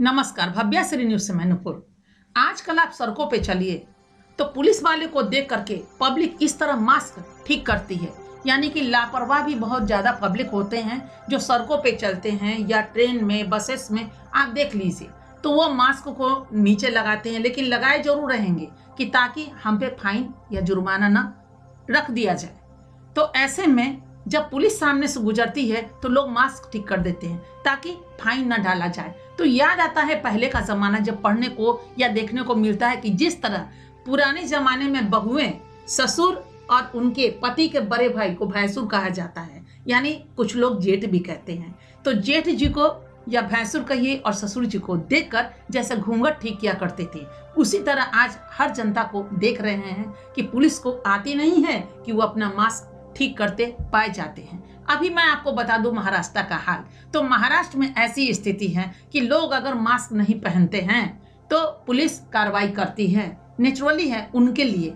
नमस्कार, भव्याश्री न्यूज से मैं नूपुर। आजकल आप सड़कों पे चलिए तो पुलिस वाले को देख करके पब्लिक इस तरह मास्क ठीक करती है, यानी कि लापरवाह भी बहुत ज्यादा पब्लिक होते हैं जो सड़कों पे चलते हैं या ट्रेन में, बसेस में। आप देख लीजिए तो वो मास्क को नीचे लगाते हैं, लेकिन लगाए जरूर रहेंगे कि ताकि हम पे फाइन या जुर्माना ना रख दिया जाए। तो ऐसे में जब पुलिस सामने से गुजरती है तो लोग मास्क ठीक कर देते हैं ताकि फाइन न डाला जाए। तो याद आता है पहले का जमाना, जब पढ़ने को या देखने को मिलता है कि जिस तरह पुराने जमाने में बहुएं ससुर और उनके पति के बड़े भाई को भैंसुर कहा जाता है, यानी कुछ लोग जेठ भी कहते हैं। तो जेठ जी को या भैंसुर कहिए और ससुर जी को देखकर जैसे घूंघट ठीक किया करते थे, उसी तरह आज हर जनता को देख रहे हैं कि पुलिस को आती नहीं है कि वो अपना मास्क ठीक करते पाए जाते हैं। अभी मैं आपको बता दूं महाराष्ट्र का हाल। तो महाराष्ट्र में ऐसी स्थिति है कि लोग अगर मास्क नहीं पहनते हैं तो पुलिस कार्रवाई करती है। नेचुरली है उनके लिए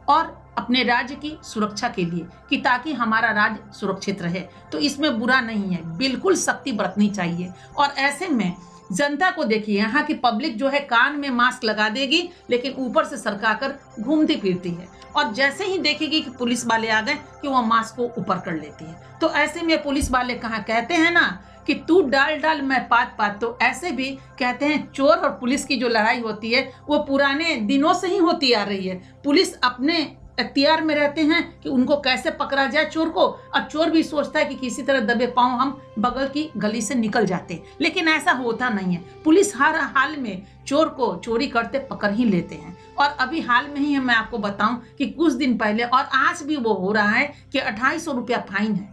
और अपने राज्य की सुरक्षा के लिए, कि ताकि हमारा राज्य सुरक्षित रहे। तो इसमें बुरा नहीं है, बिल्कुल सख्ती बरतनी चाहिए। और ऐसे में जनता को देखिए, यहाँ की पब्लिक जो है कान में मास्क लगा देगी लेकिन ऊपर से सरका कर घूमती फिरती है, और जैसे ही देखेगी कि पुलिस वाले आ गए कि वो मास्क को ऊपर कर लेती है। तो ऐसे में पुलिस वाले कहाँ कहते हैं ना कि तू डाल डाल मैं पात पात, तो ऐसे भी कहते हैं चोर और पुलिस की जो लड़ाई होती है वो पुराने दिनों से ही होती आ रही है। पुलिस अपने अख्तियार में रहते हैं कि उनको कैसे पकड़ा जाए चोर को, और चोर भी सोचता है कि किसी तरह दबे पांव हम बगल की गली से निकल जाते हैं, लेकिन ऐसा होता नहीं है। पुलिस हर हाल में चोर को चोरी करते पकड़ ही लेते हैं। और अभी हाल में ही मैं आपको बताऊं कि कुछ दिन पहले, और आज भी वो हो रहा है कि 250 रुपया फाइन है।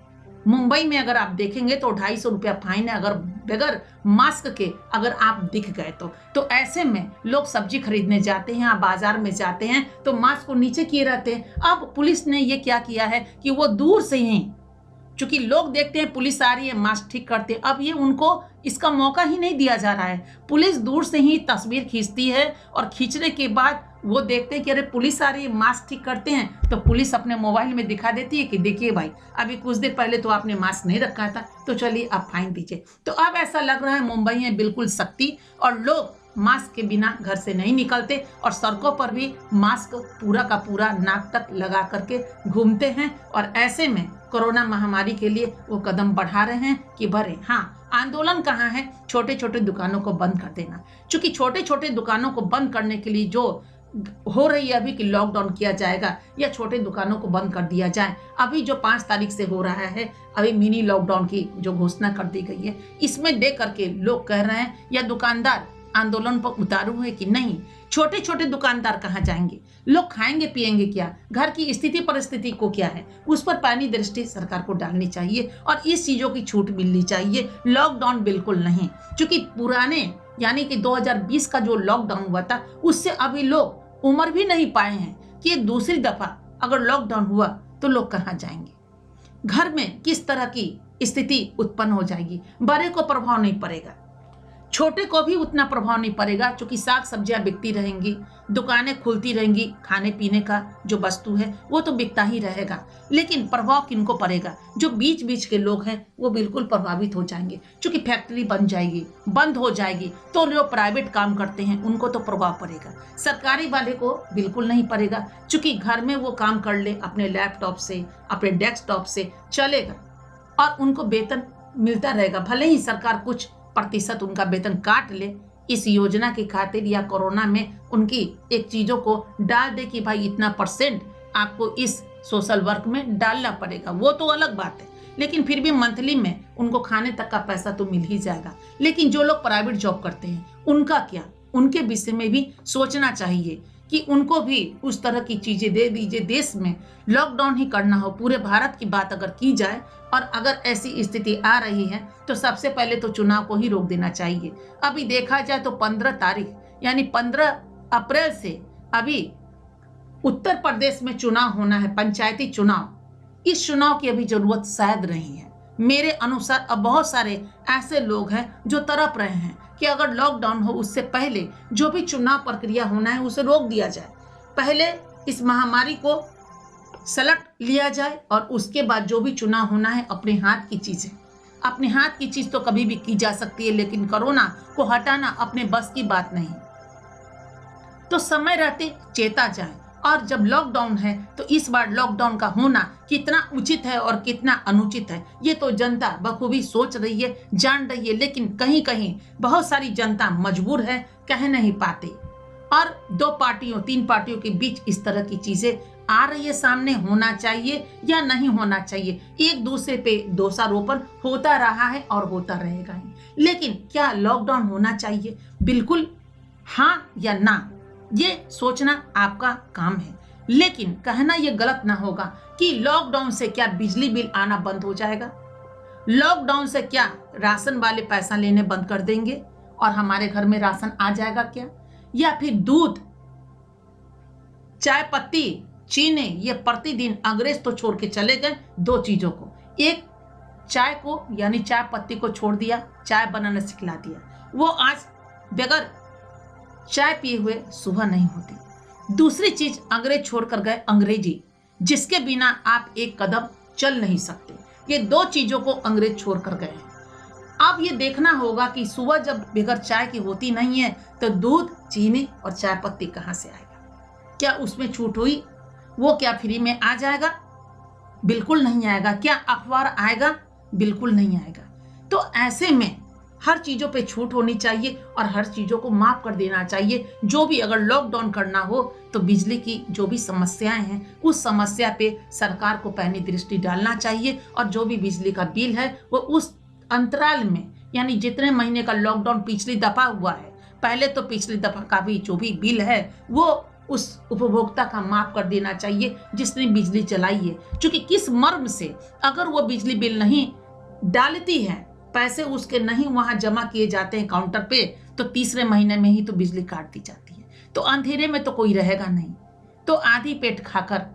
मुंबई में अगर आप देखेंगे तो 250 रुपया फाइन है अगर बगैर मास्क के अगर आप दिख गए तो ऐसे में लोग सब्जी खरीदने जाते हैं या बाजार में जाते हैं तो मास्क को नीचे किए रहते हैं। अब पुलिस ने ये क्या किया है कि वो दूर से ही, चूंकि लोग देखते हैं पुलिस आ रही है मास्क ठीक करते हैं, अब ये उनको इसका मौका ही नहीं दिया जा रहा है। पुलिस दूर से ही तस्वीर खींचती है और खींचने के बाद वो देखते हैं कि अरे पुलिस आ रही है मास्क ठीक करते हैं, तो पुलिस अपने मोबाइल में दिखा देती है कि देखिए भाई, अभी कुछ देर पहले तो आपने मास्क नहीं रखा था, तो चलिए आप फाइन दीजिए। तो अब ऐसा लग रहा है मुंबई में बिल्कुल सख्ती, और लोग मास्क के बिना घर से नहीं निकलते और सड़कों पर भी मास्क पूरा का पूरा नाक तक लगा करके घूमते हैं। और ऐसे में कोरोना महामारी के लिए वो कदम बढ़ा रहे हैं कि भरे। हाँ, आंदोलन कहाँ है? छोटे छोटे दुकानों को बंद कर देना। क्योंकि छोटे छोटे दुकानों को बंद करने के लिए जो हो रही है अभी कि लॉकडाउन किया जाएगा या छोटे दुकानों को बंद कर दिया जाए। अभी जो 5 तारीख से हो रहा है, अभी मिनी लॉकडाउन की जो घोषणा कर दी गई है, इसमें देख करके लोग कह रहे हैं या दुकानदार आंदोलन पर उतारू है कि नहीं। छोटे छोटे दुकानदार कहाँ जाएंगे? लोग खाएंगे पिएंगे क्या? घर की स्थिति परिस्थिति को क्या है, उस पर पानी दृष्टि सरकार को डालनी चाहिए और इस चीजों की छूट मिलनी चाहिए। लॉकडाउन बिल्कुल नहीं, क्योंकि पुराने यानी कि 2020 का जो लॉकडाउन हुआ था उससे अभी लोग उम्र भी नहीं पाए हैं कि दूसरी दफा अगर लॉकडाउन हुआ तो लोग कहाँ जाएंगे? घर में किस तरह की स्थिति उत्पन्न हो जाएगी? बड़े को प्रभाव नहीं पड़ेगा, छोटे को भी उतना प्रभाव नहीं पड़ेगा, क्योंकि साग सब्जियां बिकती रहेंगी, दुकानें खुलती रहेंगी, खाने पीने का जो वस्तु है वो तो बिकता ही रहेगा। लेकिन प्रभाव किनको पड़ेगा? जो बीच बीच के लोग हैं वो बिल्कुल प्रभावित हो जाएंगे, क्योंकि फैक्ट्री बन जाएगी, बंद हो जाएगी, तो जो प्राइवेट काम करते हैं उनको तो प्रभाव पड़ेगा, सरकारी वाले को बिल्कुल नहीं पड़ेगा, क्योंकि घर में वो काम कर ले अपने लैपटॉप से, अपने डेस्कटॉप से चलेगा और उनको वेतन मिलता रहेगा। भले ही सरकार कुछ प्रतिशत उनका वेतन काट ले इस योजना की खातिर, या कोरोना में उनकी एक चीजों को डाल दे कि भाई इतना % आपको इस सोशल वर्क में डालना पड़ेगा, वो तो अलग बात है। लेकिन फिर भी मंथली में उनको खाने तक का पैसा तो मिल ही जाएगा। लेकिन जो लोग प्राइवेट जॉब करते हैं उनका क्या? उनके विषय में भी सोचना चाहिए कि उनको भी उस तरह की चीजें दे दीजिए। देश में लॉकडाउन ही करना हो, पूरे भारत की बात अगर की जाए, और अगर ऐसी स्थिति आ रही है तो सबसे पहले तो चुनाव को ही रोक देना चाहिए। अभी देखा जाए तो 15 तारीख यानी 15 अप्रैल से अभी उत्तर प्रदेश में चुनाव होना है, पंचायती चुनाव। इस चुनाव की अभी जरूरत शायद नहीं है मेरे अनुसार। अब बहुत सारे ऐसे लोग हैं जो तड़प रहे हैं कि अगर लॉकडाउन हो उससे पहले जो भी चुनाव प्रक्रिया होना है उसे रोक दिया जाए, पहले इस महामारी को सलट लिया जाए और उसके बाद जो भी चुनाव होना है अपने हाथ की चीजें अपने हाथ की चीज तो कभी भी की जा सकती है, लेकिन कोरोना को हटाना अपने बस की बात नहीं। तो समय रहते चेता जाए। और जब लॉकडाउन है तो इस बार लॉकडाउन का होना कितना उचित है और कितना अनुचित है, ये तो जनता बखूबी सोच रही है, जान रही है। लेकिन कहीं कहीं बहुत सारी जनता मजबूर है, कह नहीं पाते। और 2 पार्टियों 3 पार्टियों के बीच इस तरह की चीजें आ रही है सामने, होना चाहिए या नहीं होना चाहिए। एक दूसरे पे दोषारोपण होता रहा है और होता रहेगा ही। लेकिन क्या लॉकडाउन होना चाहिए? बिल्कुल हाँ या ना, ये सोचना आपका काम है। लेकिन कहना ये गलत ना होगा कि लॉकडाउन से क्या बिजली बिल आना बंद हो जाएगा, लॉकडाउन से क्या राशन वाले पैसा लेने बंद कर देंगे और हमारे घर में राशन आ जाएगा क्या, या फिर दूध, चाय पत्ती, चीनी, ये प्रतिदिन अंग्रेज तो छोड़ के चले गए 2 चीजों को। एक चाय को यानी चाय पत्ती को छोड़ दिया, चाय बनाना सिखला दिया। वो आज बगैर चाय पिए हुए सुबह नहीं होती। दूसरी चीज अंग्रेज छोड़कर गए अंग्रेजी, जिसके बिना आप एक कदम चल नहीं सकते। ये 2 चीजों को अंग्रेज छोड़कर गए हैं। अब ये देखना होगा कि सुबह जब बगैर चाय की होती नहीं है तो दूध, चीनी और चाय पत्ती कहां से आएगा? क्या उसमें छूट हुई? वो क्या फ्री में आ जाएगा? बिल्कुल नहीं आएगा। क्या अखबार आएगा? बिल्कुल नहीं आएगा। तो ऐसे में हर चीजों पे छूट होनी चाहिए और हर चीजों को माफ कर देना चाहिए। जो भी अगर लॉकडाउन करना हो तो बिजली की जो भी समस्याएं हैं उस समस्या पे सरकार को पहली दृष्टि डालना चाहिए। और जो भी बिजली का बिल है वो उस अंतराल में, यानी जितने महीने का लॉकडाउन पिछली दफा हुआ है, पहले तो पिछली दफा का भी जो भी बिल है वो उस उपभोक्ता का माफ कर देना चाहिए जिसने बिजली चलाई है। क्योंकि किस मर्म से अगर वो बिजली बिल नहीं डालती है, पैसे उसके नहीं वहां जमा किए जाते हैं काउंटर पे, तो तीसरे महीने में ही तो बिजली काट दी जाती है। तो अंधेरे में तो कोई रहेगा नहीं, तो आधी पेट खाकर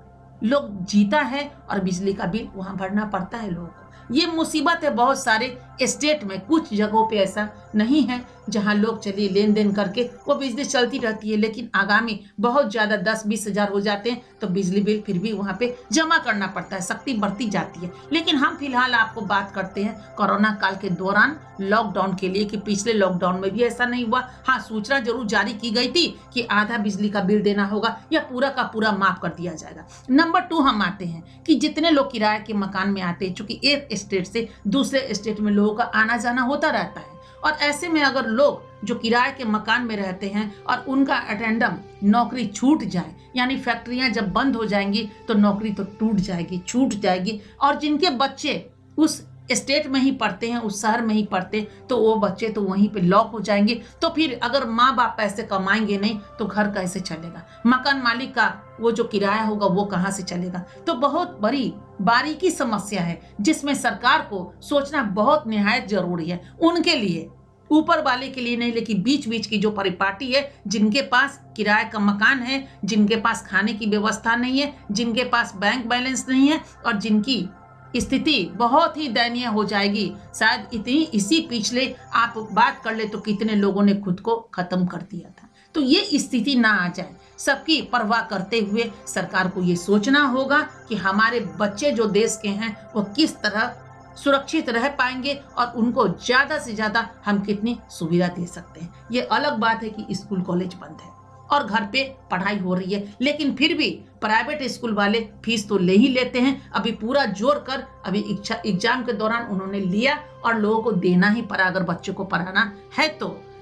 लोग जीता है और बिजली का बिल वहां भरना पड़ता है लोगों को। ये मुसीबत है बहुत सारे स्टेट में। कुछ जगहों पे ऐसा नहीं है जहां लोग चलिए लेन देन करके वो बिजली चलती रहती है, लेकिन आगामी बहुत ज्यादा 10-20 हजार हो जाते हैं तो बिजली बिल फिर भी वहां पे जमा करना पड़ता है, सख्ती बढ़ती जाती है। लेकिन हम फिलहाल आपको बात करते हैं कोरोना काल के दौरान लॉकडाउन के लिए कि पिछले लॉकडाउन में भी ऐसा नहीं हुआ। हाँ, सूचना जरूर जारी की गई थी कि आधा बिजली का बिल देना होगा या पूरा का पूरा माफ कर दिया जाएगा। नंबर 2 हम आते हैं कि जितने लोग किराए के मकान में आते हैं, चूंकि एक स्टेट से दूसरे स्टेट में लोगों का आना जाना होता रहता है, और ऐसे में अगर लोग जो किराए के मकान में रहते हैं और उनका अटेंडम नौकरी छूट जाए, यानी फैक्ट्रियां जब बंद हो जाएंगी तो नौकरी तो टूट जाएगी, छूट जाएगी। और जिनके बच्चे उस स्टेट में ही पढ़ते हैं, उस शहर में ही पढ़ते हैं, तो वो बच्चे तो वहीं पे लॉक हो जाएंगे। तो फिर अगर माँ बाप पैसे कमाएंगे नहीं तो घर कैसे चलेगा? मकान मालिक का वो जो किराया होगा वो कहाँ से चलेगा? तो बहुत बड़ी बारीकी समस्या है जिसमें सरकार को सोचना बहुत निहायत जरूरी है। उनके लिए, ऊपर वाले के लिए नहीं, लेकिन बीच बीच की जो परिपाटी है, जिनके पास किराए का मकान है, जिनके पास खाने की व्यवस्था नहीं है, जिनके पास बैंक बैलेंस नहीं है और जिनकी स्थिति बहुत ही दयनीय हो जाएगी। शायद इसी पिछले आप बात कर ले तो कितने लोगों ने खुद को खत्म कर दिया था। तो ये स्थिति ना आ जाए, सबकी परवाह करते हुए सरकार को ये सोचना होगा कि हमारे बच्चे जो देश के हैं वो किस तरह सुरक्षित रह पाएंगे और उनको ज्यादा से ज्यादा हम कितनी सुविधा दे सकते हैं। ये अलग बात है कि स्कूल कॉलेज बंद है और घर पे पढ़ाई हो रही है, लेकिन फिर भी प्राइवेट स्कूल वाले फीस तो ले ही लेते हैं। अभी पूरा जोर कर अभी एग्जाम के दौरान उन्होंने लिया और लोगों को देना ही पड़ा अगर बच्चों को पढ़ाना है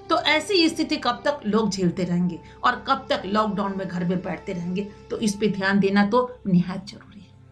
तो ऐसी स्थिति कब तक लोग झेलते रहेंगे और कब तक लॉकडाउन में घर में बैठते रहेंगे? तो इस पे ध्यान देना तो निहायत जरूरी।